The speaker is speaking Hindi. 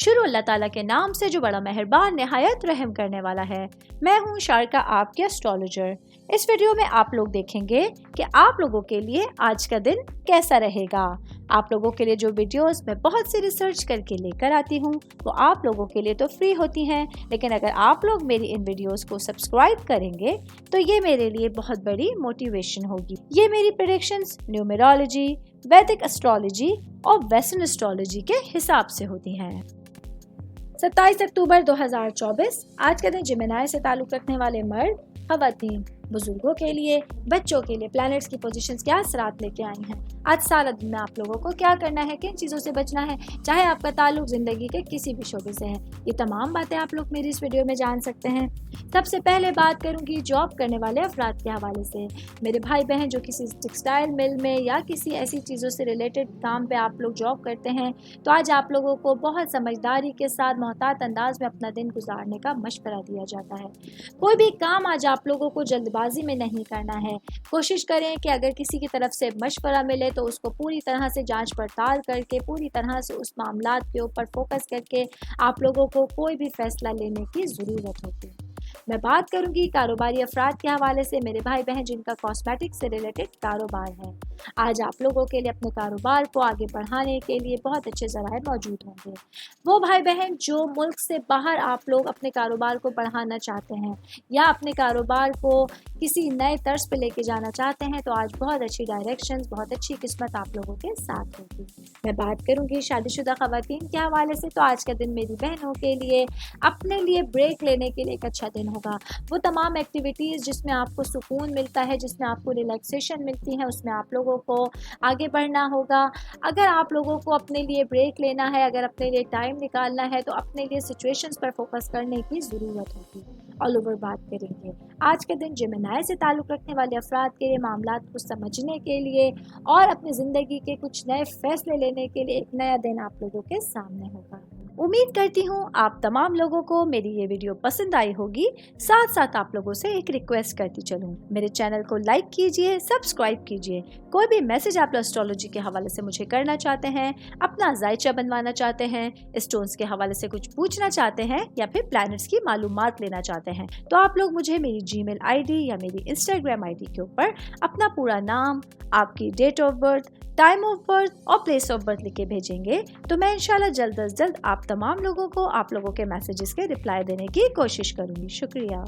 शुरू अल्लाह ताला के नाम से जो बड़ा मेहरबान निहायत रहम करने वाला है। मैं हूँ शारका, आपके एस्ट्रोलॉजर। इस वीडियो में आप लोग देखेंगे कि आप लोगों के लिए आज का दिन कैसा रहेगा। आप लोगों के लिए जो वीडियोस मैं बहुत सी रिसर्च करके लेकर आती हूँ वो आप लोगों के लिए तो फ्री होती हैं, लेकिन अगर आप लोग मेरी इन वीडियोस को सब्सक्राइब करेंगे तो ये मेरे लिए बहुत बड़ी मोटिवेशन होगी। ये मेरी प्रेडिक्शंस न्यूमेरोलॉजी, वैदिक एस्ट्रोलॉजी और वेस्टर्न एस्ट्रोलॉजी के हिसाब से होती हैं। 27 अक्टूबर 2024 आज के दिन जिमिनाई से ताल्लुक़ रखने वाले मर्द, ख़वातीन, बुजुर्गों के लिए, बच्चों के लिए प्लैनेट्स की पोजीशंस क्या असरात लेके आई हैं। आज सारा दिन में आप लोगों को क्या करना है, किन चीज़ों से बचना है, चाहे आपका ताल्लुक ज़िंदगी के किसी भी शोबे से है, ये तमाम बातें आप लोग मेरी इस वीडियो में जान सकते हैं। सबसे पहले बात करूंगी जॉब करने वाले अफराद के हवाले से। मेरे भाई बहन जो किसी टेक्सटाइल मिल में या किसी ऐसी चीज़ों से रिलेटेड काम पे आप लोग जॉब करते हैं, तो आज आप लोगों को बहुत समझदारी के साथ मोहतात अंदाज में अपना दिन गुजारने का मशवरा दिया जाता है। कोई भी काम आज आप लोगों को जल्दबाजी में नहीं करना है। कोशिश करें कि अगर किसी की तरफ से मशवरा मिले तो उसको पूरी तरह से जांच पड़ताल करके, पूरी तरह से उस मामलात के ऊपर फोकस करके आप लोगों को कोई भी फैसला लेने की ज़रूरत होती है। मैं बात करूंगी कारोबारी अफराद के हवाले से, मेरे भाई बहन जिनका कॉस्मेटिक से रिलेटेड कारोबार है। आज आप लोगों के लिए अपने कारोबार को आगे बढ़ाने के लिए बहुत अच्छे ज़राए मौजूद होंगे। वो भाई बहन जो मुल्क से बाहर आप लोग अपने कारोबार को बढ़ाना चाहते हैं या अपने कारोबार को किसी नए तर्ज पे लेके जाना चाहते हैं, तो आज बहुत अच्छी डायरेक्शंस, बहुत अच्छी किस्मत आप लोगों के साथ होगी। मैं बात करूंगी शादीशुदा ख़वातीन के हवाले से, तो आज का दिन मेरी बहनों के लिए अपने लिए ब्रेक लेने के लिए एक अच्छा दिन होगा। वो तमाम एक्टिविटीज़ जिसमें आपको सुकून मिलता है, जिसमें आपको रिलैक्सेशन मिलती है, उसमें आप लोगों को आगे बढ़ना होगा। अगर आप लोगों को अपने लिए ब्रेक लेना है, अगर अपने लिए टाइम निकालना है, तो अपने लिए सिचुएशंस पर फोकस करने की ज़रूरत होगी। ऑल ओवर बात करेंगे आज के दिन जिमिनाई से ताल्लुक़ रखने वाले अफराद के लिए मामलात को समझने के लिए और अपनी ज़िंदगी के कुछ नए फैसले लेने के लिए एक नया दिन आप लोगों के सामने होगा। उम्मीद करती हूँ आप तमाम लोगों को मेरी ये वीडियो पसंद आई होगी। साथ साथ आप लोगों से एक रिक्वेस्ट करती चलूँ, मेरे चैनल को लाइक कीजिए, सब्सक्राइब कीजिए। कोई भी मैसेज आप एस्ट्रोलॉजी के हवाले से मुझे करना चाहते हैं, अपना जायचा बनवाना चाहते हैं, स्टोन्स के हवाले से कुछ पूछना चाहते हैं या फिर प्लैनेट्स की मालूमात लेना चाहते हैं, तो आप लोग मुझे मेरी जीमेल आईडी या मेरी इंस्टाग्राम आईडी के ऊपर अपना पूरा नाम, आपकी date of birth, time of birth और प्लेस ऑफ बर्थ लिख के भेजेंगे, तो मैं इंशाल्लाह जल्द अज जल्द आप तमाम लोगों को आप लोगों के मैसेजेस के रिप्लाई देने की कोशिश करूँगी। शुक्रिया।